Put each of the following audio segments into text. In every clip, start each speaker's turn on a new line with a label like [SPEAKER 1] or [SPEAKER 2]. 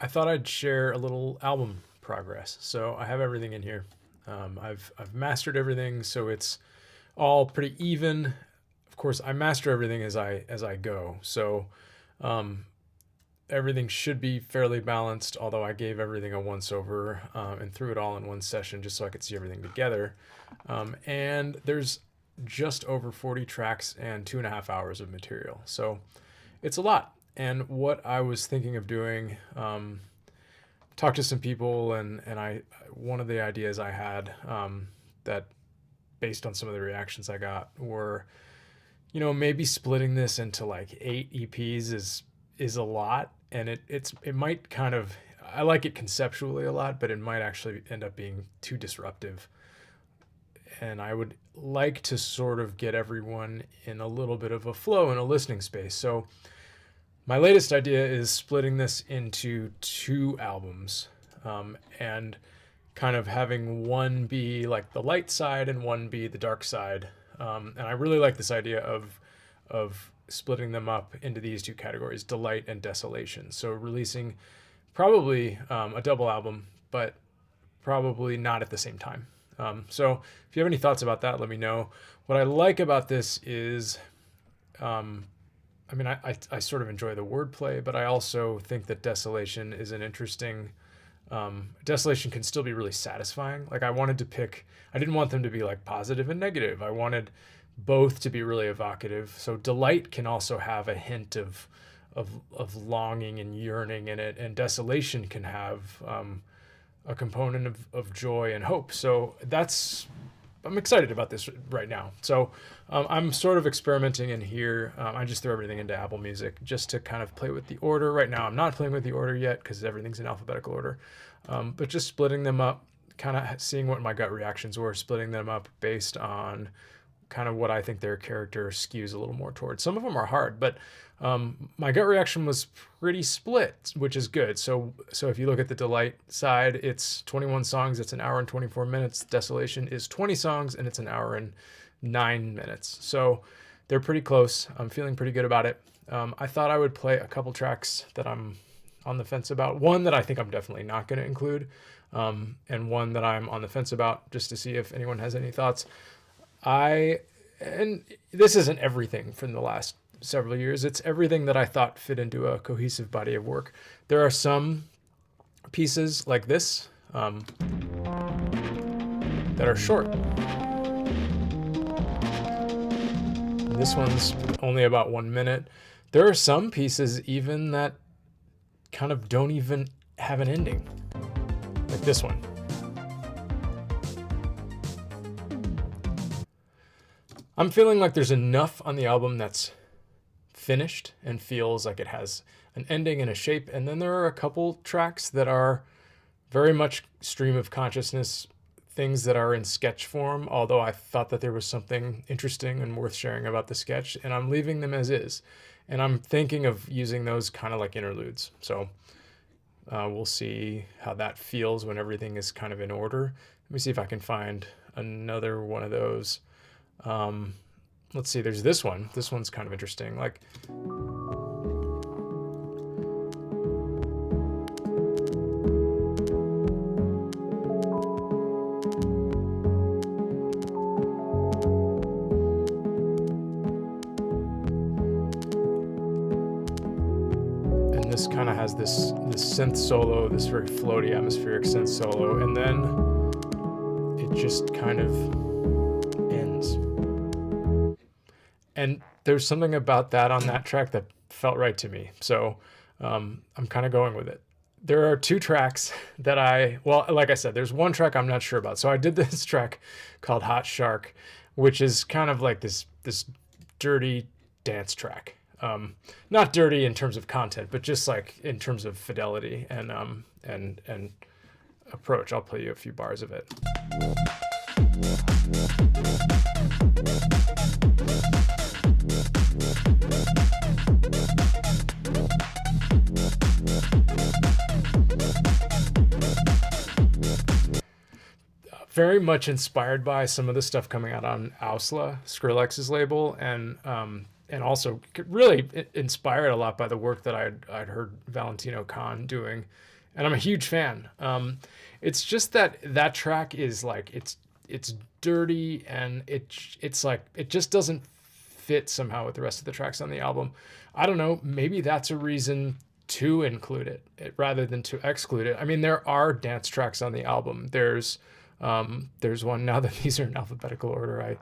[SPEAKER 1] I thought I'd share a little album progress. So I have everything in here. I've mastered everything, so it's all pretty even. Of course, I master everything as I go. So um, everything should be fairly balanced. Although I gave everything a once over and threw it all in one session just so I could see everything together. And there's just over 40 tracks and 2.5 hours of material. So it's a lot. And what I was thinking of doing, talked to some people, and one of the ideas I had that, based on some of the reactions I got, were, maybe splitting this into like 8 EPs is a lot, and it might kind of, I like it conceptually a lot, but it might actually end up being too disruptive. And I would like to sort of get everyone in a little bit of a flow and a listening space. So my latest idea is splitting this into 2 albums, and kind of having one be like the light side and one be the dark side. And I really like this idea of splitting them up into these 2 categories, delight and desolation. So releasing probably a double album, but probably not at the same time. So if you have any thoughts about that, let me know. What I like about this is, I sort of enjoy the wordplay, but I also think that desolation is an interesting. Desolation can still be really satisfying. Like I didn't want them to be like positive and negative. I wanted both to be really evocative. So delight can also have a hint of longing and yearning in it, and desolation can have a component of joy and hope. So I'm excited about this right now. So I'm sort of experimenting in here. I just threw everything into Apple Music just to kind of play with the order. Right now I'm not playing with the order yet because everything's in alphabetical order. But just splitting them up, kind of seeing what my gut reactions were, splitting them up based on kind of what I think their character skews a little more towards. Some of them are hard, but my gut reaction was pretty split, which is good. So if you look at the delight side, it's 21 songs, it's an hour and 24 minutes. Desolation is 20 songs and it's an hour and 9 minutes. So they're pretty close. I'm feeling pretty good about it. I thought I would play a couple tracks that I'm on the fence about. One that I think I'm definitely not going to include, and one that I'm on the fence about, just to see if anyone has any thoughts. And this isn't everything from the last several years. It's everything that I thought fit into a cohesive body of work. There are some pieces like this that are short. This one's only about 1 minute. There are some pieces even that kind of don't even have an ending, like this one. I'm feeling like there's enough on the album that's finished and feels like it has an ending and a shape. And then there are a couple tracks that are very much stream of consciousness, things that are in sketch form, although I thought that there was something interesting and worth sharing about the sketch, and I'm leaving them as is. And I'm thinking of using those kind of like interludes. So we'll see how that feels when everything is kind of in order. Let me see if I can find another one of those. Let's see, there's this one. This one's kind of interesting. Like, and this kind of has this synth solo, this very floaty atmospheric synth solo, and then it just kind of ends. And there's something about that on that track that felt right to me. So I'm kind of going with it. There are 2 tracks that like I said, there's one track I'm not sure about. So I did this track called Hot Shark, which is kind of like this dirty dance track. Not dirty in terms of content, but just like in terms of fidelity and approach. I'll play you a few bars of it. Very much inspired by some of the stuff coming out on Ausla, Skrillex's label, and also really inspired a lot by the work that I'd heard Valentino Khan doing, and I'm a huge fan. It's just that track is like it's dirty, and it's like it just doesn't fit somehow with the rest of the tracks on the album. I don't know, maybe that's a reason to include it rather than to exclude it. I mean, there are dance tracks on the album. There's one, now that these are in alphabetical order,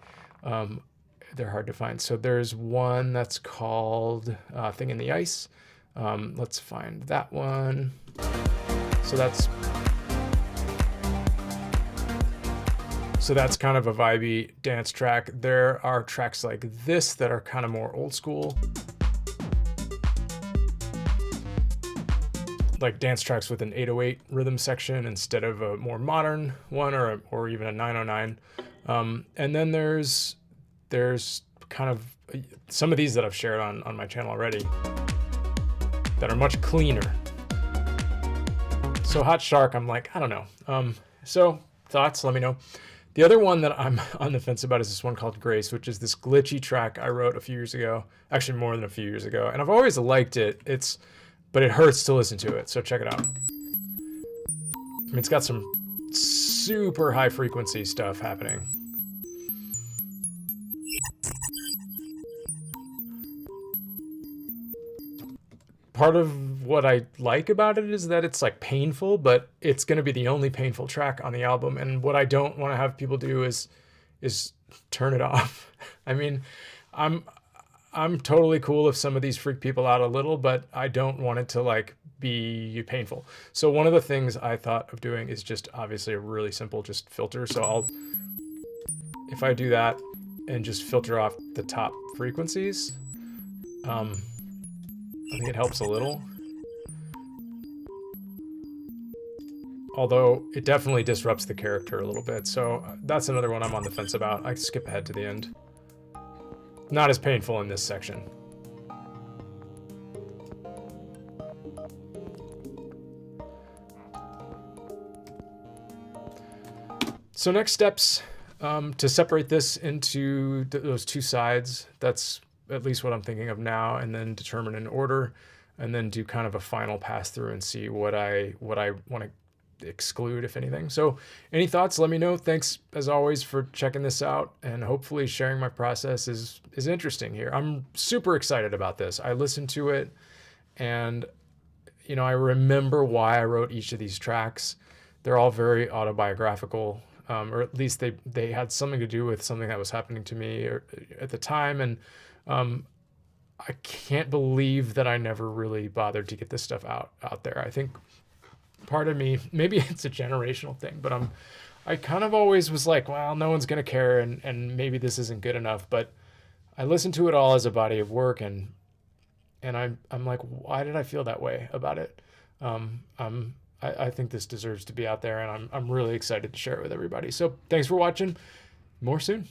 [SPEAKER 1] they're hard to find. So there's one that's called Thing in the Ice. Let's find that one. So that's kind of a vibey dance track. There are tracks like this that are kind of more old school, like dance tracks with an 808 rhythm section instead of a more modern one, or even a 909. And then there's kind of some of these that I've shared on my channel already that are much cleaner. So Hot Shark, I'm like, I don't know. So thoughts, let me know. The other one that I'm on the fence about is this one called Grace, which is this glitchy track I wrote a few years ago, actually more than a few years ago. And I've always liked it. But it hurts to listen to it. So check it out. I mean, it's got some super high frequency stuff happening. Part of what I like about it is that it's like painful, but it's going to be the only painful track on the album. And what I don't want to have people do is turn it off. I mean, I'm totally cool if some of these freak people out a little, but I don't want it to like be painful. So one of the things I thought of doing is just obviously a really simple just filter. So if I do that and just filter off the top frequencies, I think it helps a little. Although it definitely disrupts the character a little bit. So that's another one I'm on the fence about. I skip ahead to the end. Not as painful in this section. So next steps, to separate this into those two sides, that's at least what I'm thinking of now, and then determine an order, and then do kind of a final pass through and see what I want to exclude, if anything. So any thoughts, let me know. Thanks as always for checking this out, and hopefully sharing my process is interesting here. I'm super excited about this. I listened to it, and you know, I remember why I wrote each of these tracks. They're all very autobiographical, or at least they had something to do with something that was happening to me at the time. And I can't believe that I never really bothered to get this stuff out there. I think part of me, maybe it's a generational thing, but I kind of always was like, well, no one's gonna care, and maybe this isn't good enough. But I listened to it all as a body of work, and I'm like, why did I feel that way about it? I think this deserves to be out there, and I'm really excited to share it with everybody. So thanks for watching. More soon.